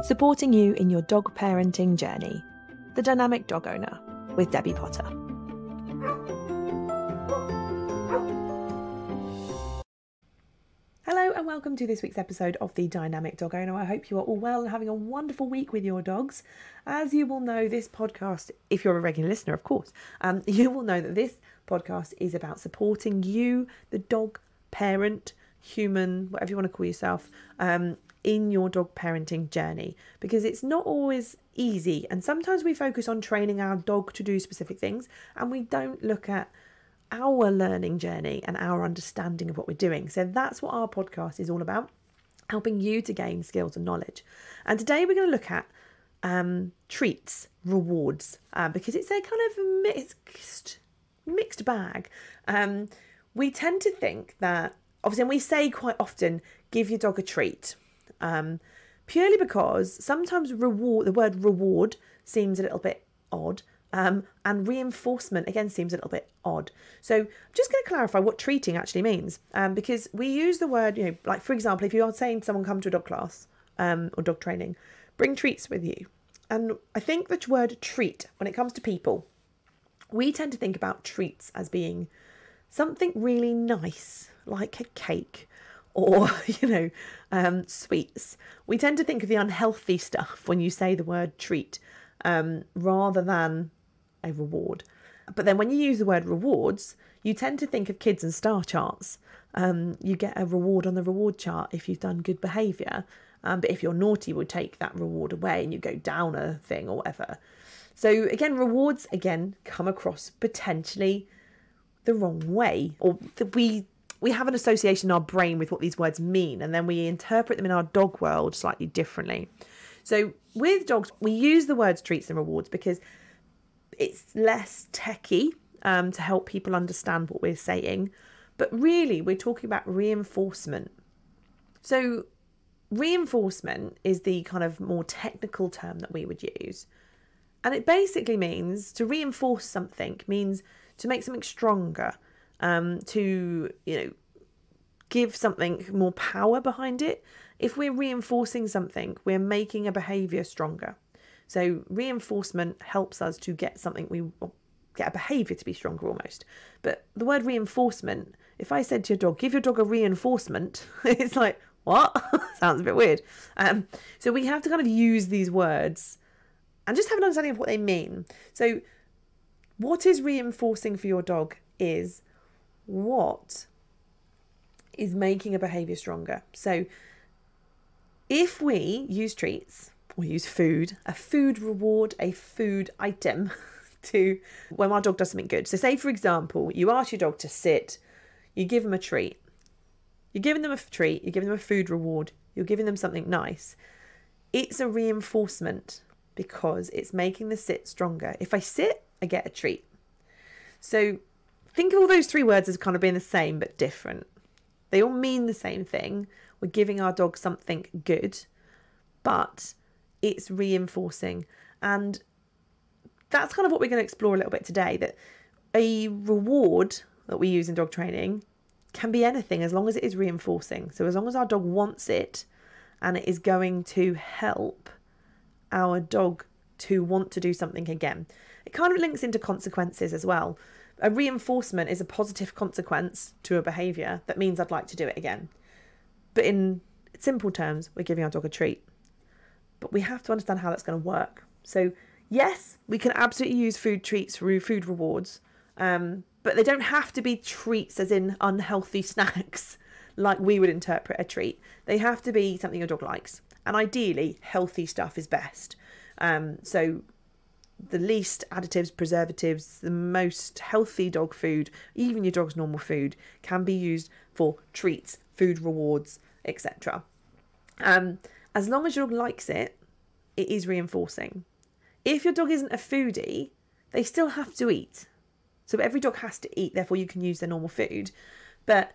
supporting you in your dog parenting journey. The Dynamic Dog Owner with Debbie Potter. Hello and welcome to this week's episode of The Dynamic Dog Owner. I hope you are all well and having a wonderful week with your dogs. As you will know, this podcast, if you're a regular listener, of course, you will know that this podcast is about supporting you, the dog parent, human, whatever you want to call yourself, in your dog parenting journey, because it's not always easy, and sometimes we focus on training our dog to do specific things and we don't look at our learning journey and our understanding of what we're doing. So that's what our podcast is all about, helping you to gain skills and knowledge. And today we're going to look at treats, rewards, because it's a kind of mixed bag. We tend to think that, obviously, and we say quite often, give your dog a treat, purely because sometimes the word reward seems a little bit odd, and reinforcement again seems a little bit odd. So I'm just going to clarify what treating actually means, because we use the word, like for example, if you are saying to someone, come to a dog class or dog training, bring treats with you. And I think the word treat, when it comes to people, we tend to think about treats as being something really nice, like a cake or, sweets. We tend to think of the unhealthy stuff when you say the word treat, rather than a reward. But then when you use the word rewards, you tend to think of kids and star charts. You get a reward on the reward chart if you've done good behaviour. But if you're naughty, we'll take that reward away and you go down a thing or whatever. So again, rewards come across potentially the wrong way, or we have an association in our brain with what these words mean, and then we interpret them in our dog world slightly differently. So with dogs, we use the words treats and rewards because it's less techy to help people understand what we're saying. But really, we're talking about reinforcement. So reinforcement is the kind of more technical term that we would use. And it basically means to reinforce something, means to make something stronger, to, give something more power behind it. If we're reinforcing something, we're making a behaviour stronger. So reinforcement helps us to get get a behaviour to be stronger almost. But the word reinforcement, if I said to your dog, give your dog a reinforcement, it's like, what? Sounds a bit weird. So we have to kind of use these words and just have an understanding of what they mean. So what is reinforcing for your dog is what is making a behaviour stronger. So if we use treats or use food, a food reward, a food item to when our dog does something good. So say, for example, you ask your dog to sit, you give them a treat. You're giving them a treat, you're giving them a food reward, you're giving them something nice. It's a reinforcement because it's making the sit stronger. If I sit, I get a treat. So think of all those three words as kind of being the same but different. They all mean the same thing. We're giving our dog something good, but it's reinforcing. And that's kind of what we're going to explore a little bit today, that a reward that we use in dog training can be anything as long as it is reinforcing. So as long as our dog wants it and it is going to help our dog to want to do something again. It kind of links into consequences as well. A reinforcement is a positive consequence to a behaviour that means I'd like to do it again. But in simple terms, we're giving our dog a treat. But we have to understand how that's going to work. So yes, we can absolutely use food treats through food rewards, but they don't have to be treats as in unhealthy snacks like we would interpret a treat. They have to be something your dog likes. And ideally, healthy stuff is best. So the least additives, preservatives, the most healthy dog food, even your dog's normal food, can be used for treats, food rewards, etc. As long as your dog likes it, it is reinforcing. If your dog isn't a foodie, they still have to eat. So every dog has to eat, therefore you can use their normal food. But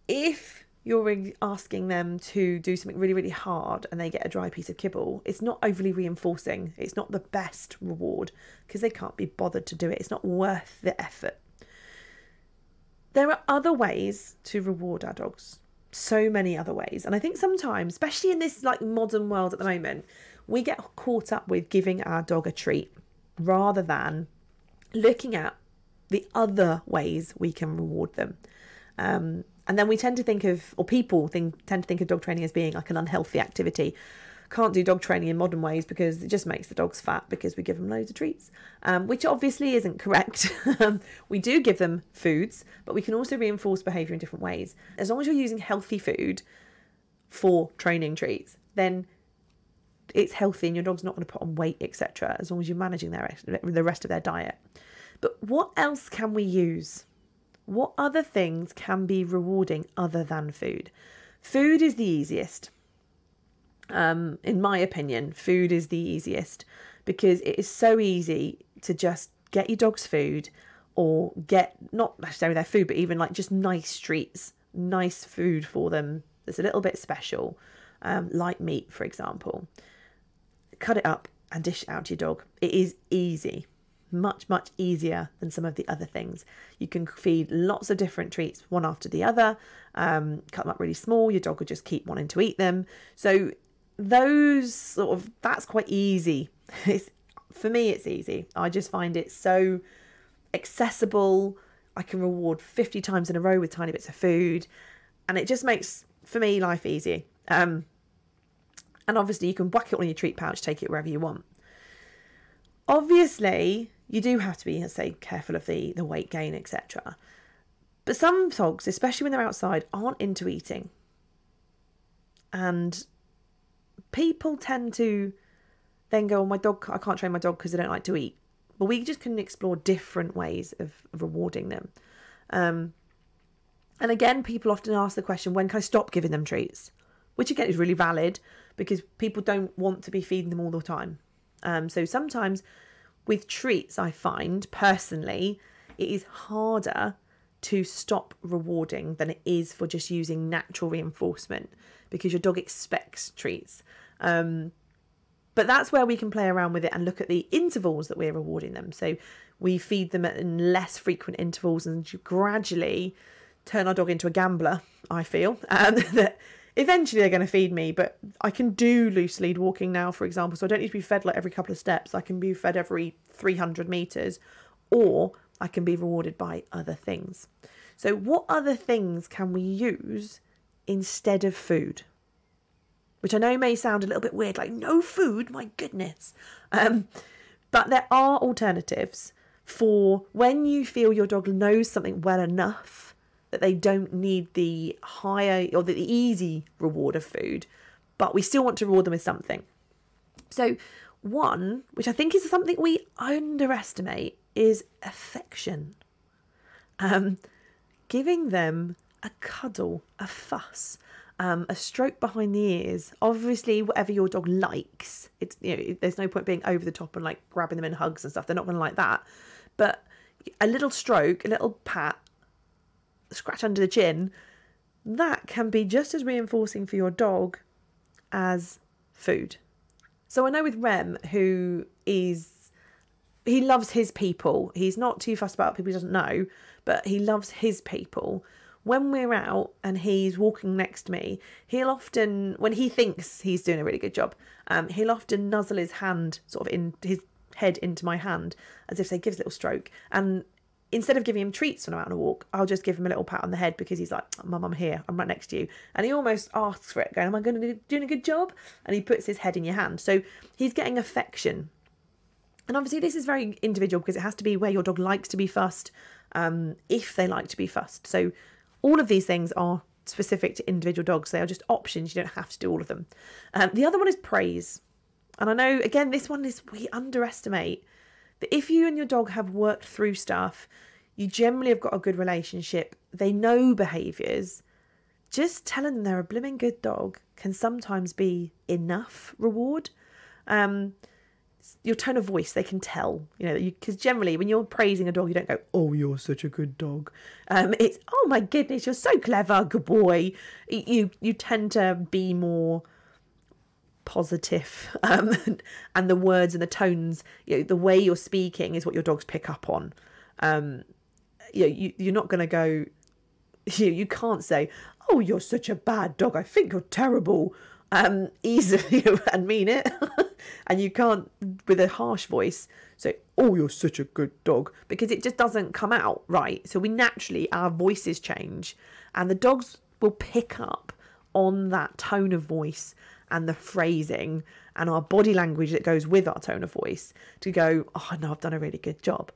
if you're asking them to do something really, really hard and they get a dry piece of kibble, it's not overly reinforcing. It's not the best reward because they can't be bothered to do it. It's not worth the effort. There are other ways to reward our dogs. so many other ways. And I think sometimes, especially in this like modern world at the moment, we get caught up with giving our dog a treat rather than looking at the other ways we can reward them. And then we tend to think of, or tend to think of dog training as being like an unhealthy activity. Can't do dog training in modern ways because it just makes the dogs fat because we give them loads of treats, which obviously isn't correct. We do give them foods, but we can also reinforce behaviour in different ways. As long as you're using healthy food for training treats, then it's healthy and your dog's not going to put on weight, etc., as long as you're managing the rest of their diet. But what else can we use? What other things can be rewarding other than food? Food is the easiest. In my opinion, food is the easiest because it is so easy to just get your dog's food, or get not necessarily their food, but even like just nice treats, nice food for them that's a little bit special, like meat, for example. Cut it up and dish it out to your dog. It is easy, much easier than some of the other things. You can feed lots of different treats one after the other, cut them up really small. Your dog will just keep wanting to eat them. So that's quite easy. For me, it's easy. I just find it so accessible. I can reward 50 times in a row with tiny bits of food, and it just makes, for me, life easy. And obviously you can whack it on your treat pouch, take it wherever you want. Obviously, you do have to be, let's say, careful of the weight gain, etc. But some dogs, especially when they're outside, aren't into eating. And people tend to then go, I can't train my dog because they don't like to eat. But we just can explore different ways of rewarding them. And again, people often ask the question, when can I stop giving them treats? Which again is really valid because people don't want to be feeding them all the time. So sometimes with treats, I find personally, it is harder to stop rewarding than it is for just using natural reinforcement, because your dog expects treats. But that's where we can play around with it and look at the intervals that we're rewarding them. So we feed them at less frequent intervals and gradually turn our dog into a gambler, I feel, that eventually they're going to feed me. But I can do loose lead walking now, for example, so I don't need to be fed like every couple of steps. I can be fed every 300 meters, or I can be rewarded by other things. So what other things can we use instead of food? Which I know may sound a little bit weird, like no food, my goodness. But there are alternatives for when you feel your dog knows something well enough that they don't need the higher or the easy reward of food, but we still want to reward them with something. So one, which I think is something we underestimate, is affection. Giving them a cuddle, a fuss, a stroke behind the ears. Obviously, whatever your dog likes. It's, there's no point being over the top and like grabbing them in hugs and stuff. They're not going to like that. But a little stroke, a little pat, scratch under the chin, that can be just as reinforcing for your dog as food. So I know with Rem, he loves his people. He's not too fussed about people he doesn't know, but he loves his people. When we're out and he's walking next to me, he'll often, when he thinks he's doing a really good job, he'll often nuzzle his hand, sort of in his head into my hand, as if say, gives a little stroke. And instead of giving him treats when I'm out on a walk, I'll just give him a little pat on the head because he's like, Mum, I'm here. I'm right next to you. And he almost asks for it, going, am I going to be doing a good job? And he puts his head in your hand. So he's getting affection. And obviously this is very individual because it has to be where your dog likes to be fussed, if they like to be fussed. So all of these things are specific to individual dogs. They are just options. You don't have to do all of them. The other one is praise. And I know, again, this one is we underestimate that if you and your dog have worked through stuff, you generally have got a good relationship. They know behaviours. Just telling them they're a blooming good dog can sometimes be enough reward. Your tone of voice, they can tell, because generally when you're praising a dog, you don't go, oh, you're such a good dog. It's, oh my goodness, you're so clever, good boy. You tend to be more positive, and the words and the tones, the way you're speaking is what your dogs pick up on. You're not going to go, you can't say, oh, you're such a bad dog, I think you're terrible, easily and mean it. And you can't, with a harsh voice, say, oh, you're such a good dog, because it just doesn't come out right. So we naturally, our voices change, and the dogs will pick up on that tone of voice and the phrasing and our body language that goes with our tone of voice to go, oh no, I've done a really good job.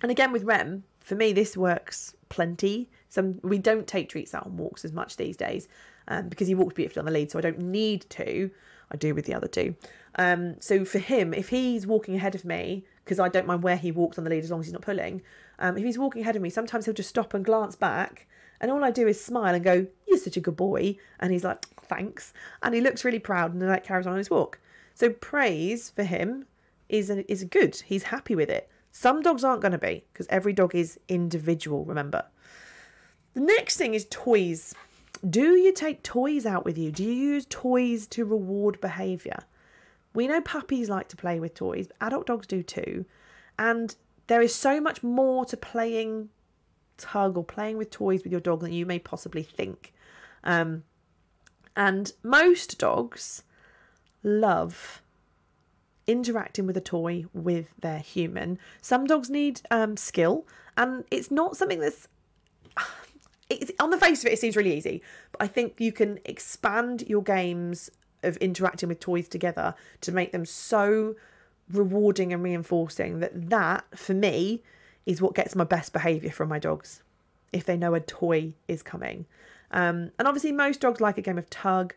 And again, with Rem, for me, this works plenty. We don't take treats out on walks as much these days, because he walks beautifully on the lead, so I don't need to. I do with the other two. So for him, if he's walking ahead of me, because I don't mind where he walks on the lead as long as he's not pulling, if he's walking ahead of me, sometimes he'll just stop and glance back, and all I do is smile and go, you're such a good boy. And he's like, thanks. And he looks really proud, and then that carries on his walk. So praise for him is good. He's happy with it. Some dogs aren't going to be, because every dog is individual, remember. The next thing is toys. Do you take toys out with you? Do you use toys to reward behaviour? We know puppies like to play with toys, but adult dogs do too. And there is so much more to playing tug or playing with toys with your dog than you may possibly think. And most dogs love interacting with a toy with their human. Some dogs need skill, and it's not something that's... on the face of it, it seems really easy, but I think you can expand your games of interacting with toys together to make them so rewarding and reinforcing that for me is what gets my best behaviour from my dogs, if they know a toy is coming. And obviously most dogs like a game of tug,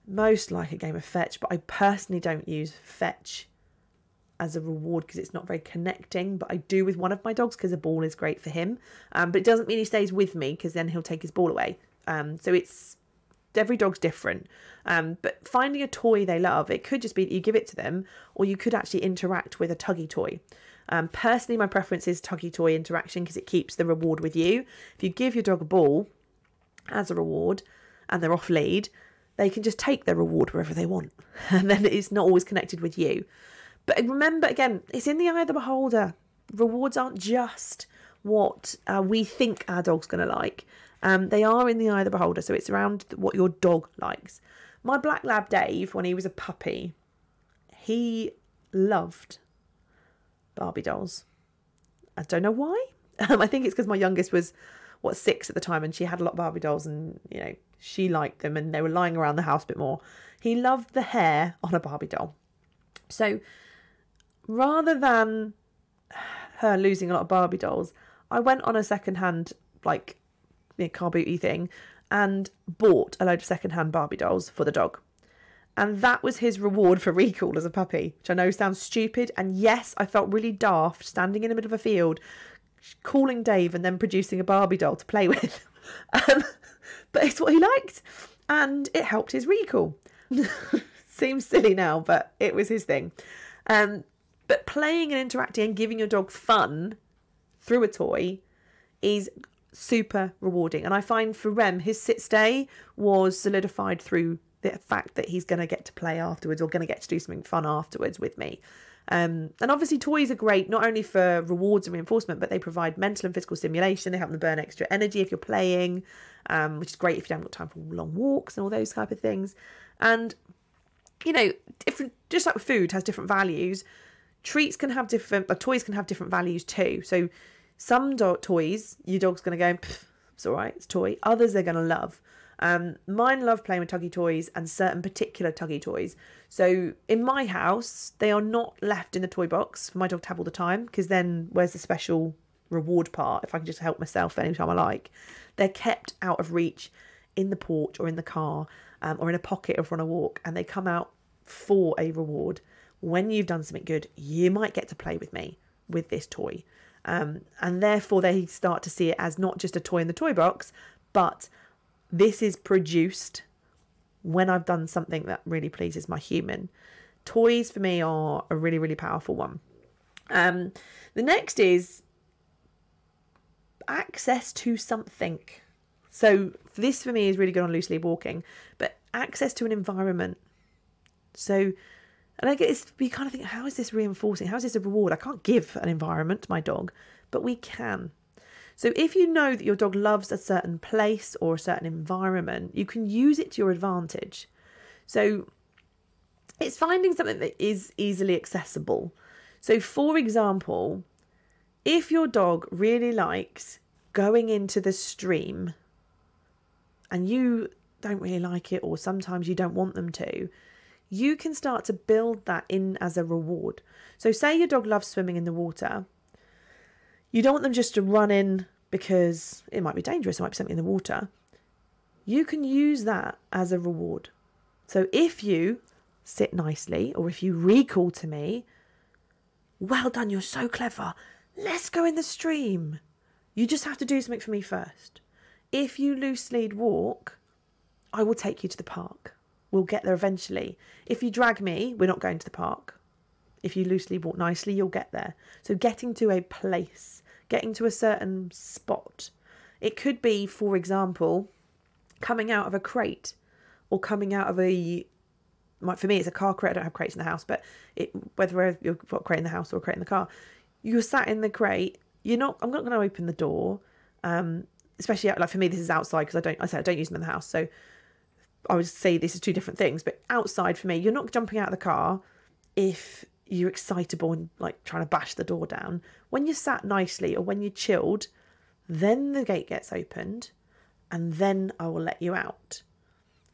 most like a game of fetch, but I personally don't use fetch as a reward because it's not very connecting, but I do with one of my dogs because a ball is great for him, but it doesn't mean he stays with me because then he'll take his ball away. So it's, every dog's different, but finding a toy they love, it could just be that you give it to them, or you could actually interact with a tuggy toy. Personally, my preference is tuggy toy interaction because it keeps the reward with you. If you give your dog a ball as a reward and they're off lead, they can just take their reward wherever they want, and then it's not always connected with you. But remember, again, it's in the eye of the beholder. Rewards aren't just what we think our dog's going to like. They are in the eye of the beholder, so it's around what your dog likes. My black lab Dave, when he was a puppy, he loved Barbie dolls. I don't know why. I think it's because my youngest was, 6 at the time, and she had a lot of Barbie dolls, and, you know, she liked them, and they were lying around the house a bit more. He loved the hair on a Barbie doll. So rather than her losing a lot of Barbie dolls, I went on a second-hand, like, car booty thing and bought a load of second-hand Barbie dolls for the dog. And that was his reward for recall as a puppy, which I know sounds stupid. And yes, I felt really daft standing in the middle of a field, calling Dave and then producing a Barbie doll to play with. But it's what he liked, and it helped his recall. Seems silly now, but it was his thing. But playing and interacting and giving your dog fun through a toy is super rewarding. And I find for Rem, his sit stay was solidified through the fact that he's going to get to play afterwards, or going to get to do something fun afterwards with me. And obviously toys are great, not only for rewards and reinforcement, but they provide mental and physical stimulation. They help them burn extra energy if you're playing, which is great if you haven't got time for long walks and all those type of things. And, you know, different, just like with food has different values, treats can have different, toys can have different values too. So some toys, your dog's going to go, it's all right, it's a toy. Others they're going to love. Mine love playing with tuggy toys and certain particular tuggy toys. So in my house, they are not left in the toy box for my dog to have all the time, because then where's the special reward part if I can just help myself anytime I like? They're kept out of reach in the porch or in the car, or in a pocket if we're on a walk, and they come out for a reward. When you've done something good, you might get to play with me with this toy. And therefore they start to see it as not just a toy in the toy box, but this is produced when I've done something that really pleases my human. Toys for me are a really, really powerful one. The next is access to something. So this for me is really good on loose lead walking, but access to an environment. So, and I guess you kind of think, how is this reinforcing? How is this a reward? I can't give an environment to my dog, but we can. So if you know that your dog loves a certain place or a certain environment, you can use it to your advantage. So it's finding something that is easily accessible. So for example, if your dog really likes going into the stream and you don't really like it, or sometimes you don't want them to, you can start to build that in as a reward. So say your dog loves swimming in the water. You don't want them just to run in because it might be dangerous, there might be something in the water. You can use that as a reward. So if you sit nicely, or if you recall to me, well done, you're so clever, let's go in the stream. You just have to do something for me first. If you loose lead walk, I will take you to the park. We'll get there eventually. If you drag me, we're not going to the park. If you loose lead walk nicely, you'll get there. So getting to a place, getting to a certain spot. It could be, for example, coming out of a crate, or coming out of for me it's a car crate. I don't have crates in the house, but whether you've got a crate in the house or a crate in the car, you're sat in the crate. I'm not going to open the door. Especially like for me, this is outside because I don't use them in the house. So I would say this is two different things, but outside for me, you're not jumping out of the car if you're excitable and like trying to bash the door down. When you're sat nicely or when you're chilled, then the gate gets opened and then I will let you out.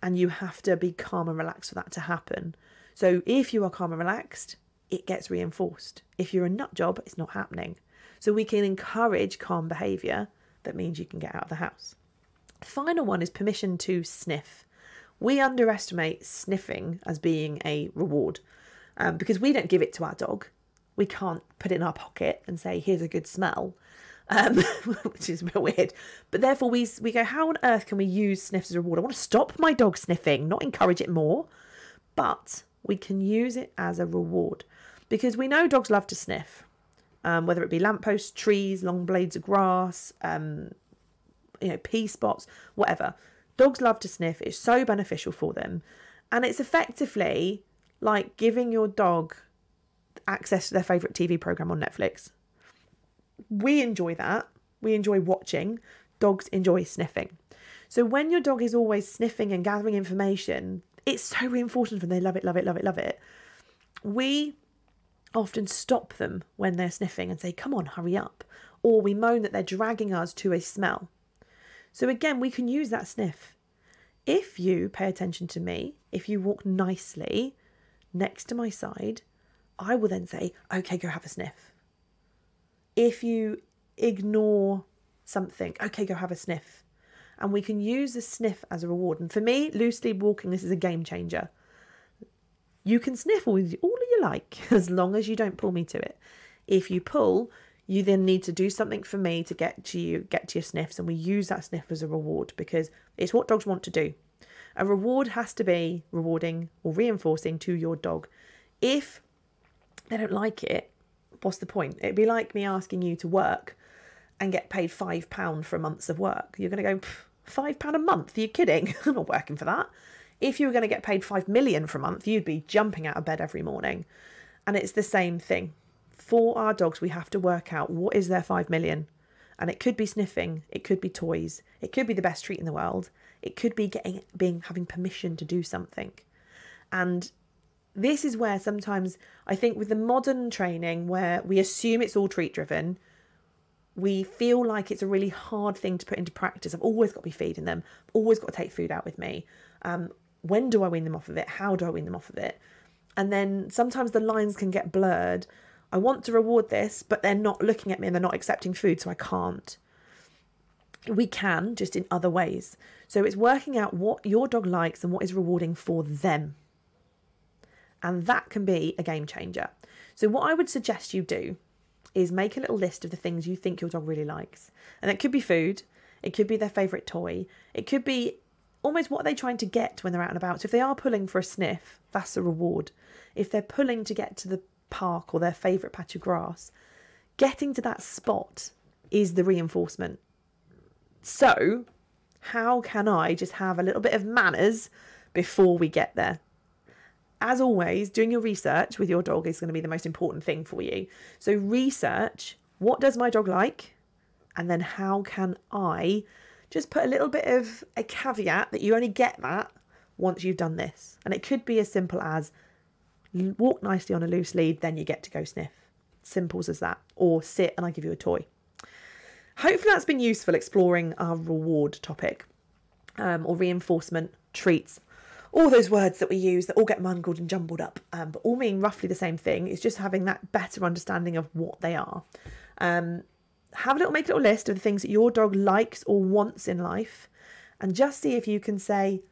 And you have to be calm and relaxed for that to happen. So if you are calm and relaxed, it gets reinforced. If you're a nut job, it's not happening. So we can encourage calm behaviour. That means you can get out of the house. The final one is permission to sniff. We underestimate sniffing as being a reward because we don't give it to our dog. We can't put it in our pocket and say, here's a good smell, which is a bit weird. But therefore we go, how on earth can we use sniffs as a reward? I want to stop my dog sniffing, not encourage it more. But we can use it as a reward because we know dogs love to sniff. Whether it be lampposts, trees, long blades of grass, pea spots, whatever. Dogs love to sniff. It's so beneficial for them. And it's effectively like giving your dog access to their favourite TV programme on Netflix. We enjoy that. We enjoy watching. Dogs enjoy sniffing. So when your dog is always sniffing and gathering information, it's so reinforcing for them. They love it, love it, love it, love it. We often stop them when they're sniffing and say, come on, hurry up. Or we moan that they're dragging us to a smell. So again, we can use that sniff. If you pay attention to me, if you walk nicely next to my side, I will then say, okay, go have a sniff. If you ignore something, okay, go have a sniff. And we can use the sniff as a reward. And for me, loose lead walking, this is a game changer. You can sniff all you like, as long as you don't pull me to it. If you pull, you then need to do something for me to get to your sniffs, and we use that sniff as a reward because it's what dogs want to do. A reward has to be rewarding or reinforcing to your dog. If they don't like it, what's the point? It'd be like me asking you to work and get paid £5 for a month's of work. You're going to go, £5 a month? Are you kidding? I'm not working for that. If you were going to get paid 5 million for a month, you'd be jumping out of bed every morning. And it's the same thing. For our dogs, we have to work out what is their 5 million. And it could be sniffing, it could be toys, it could be the best treat in the world, it could be having permission to do something. And this is where sometimes I think with the modern training where we assume it's all treat driven, we feel like it's a really hard thing to put into practice. I've always got to be feeding them, I've always got to take food out with me. When do I wean them off of it? How do I wean them off of it? And then sometimes the lines can get blurred. I want to reward this, but they're not looking at me and they're not accepting food, so I can't. We can, just in other ways. So it's working out what your dog likes and what is rewarding for them. And that can be a game changer. So what I would suggest you do is make a little list of the things you think your dog really likes. And it could be food. It could be their favourite toy. It could be almost what are they trying to get when they're out and about. So if they are pulling for a sniff, that's a reward. If they're pulling to get to the park or their favourite patch of grass, getting to that spot is the reinforcement. So how can I just have a little bit of manners before we get there? As always, doing your research with your dog is going to be the most important thing for you. So research, what does my dog like? And then how can I just put a little bit of a caveat that you only get that once you've done this. And it could be as simple as walk nicely on a loose lead, then you get to go sniff. Simple as that. Or sit and I give you a toy. Hopefully that's been useful exploring our reward topic, or reinforcement, treats, all those words that we use that all get mangled and jumbled up, but all mean roughly the same thing. It's just having that better understanding of what they are. Make a little list of the things that your dog likes or wants in life, and just see if you can say,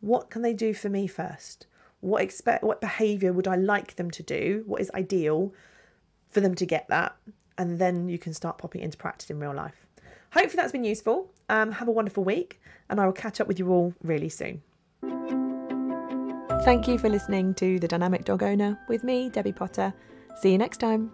what can they do for me first? What behaviour would I like them to do? What is ideal for them to get that? And then you can start popping it into practice in real life. Hopefully that's been useful. Have a wonderful week, and I will catch up with you all really soon. Thank you for listening to The Dynamic Dog Owner with me, Debbie Potter. See you next time.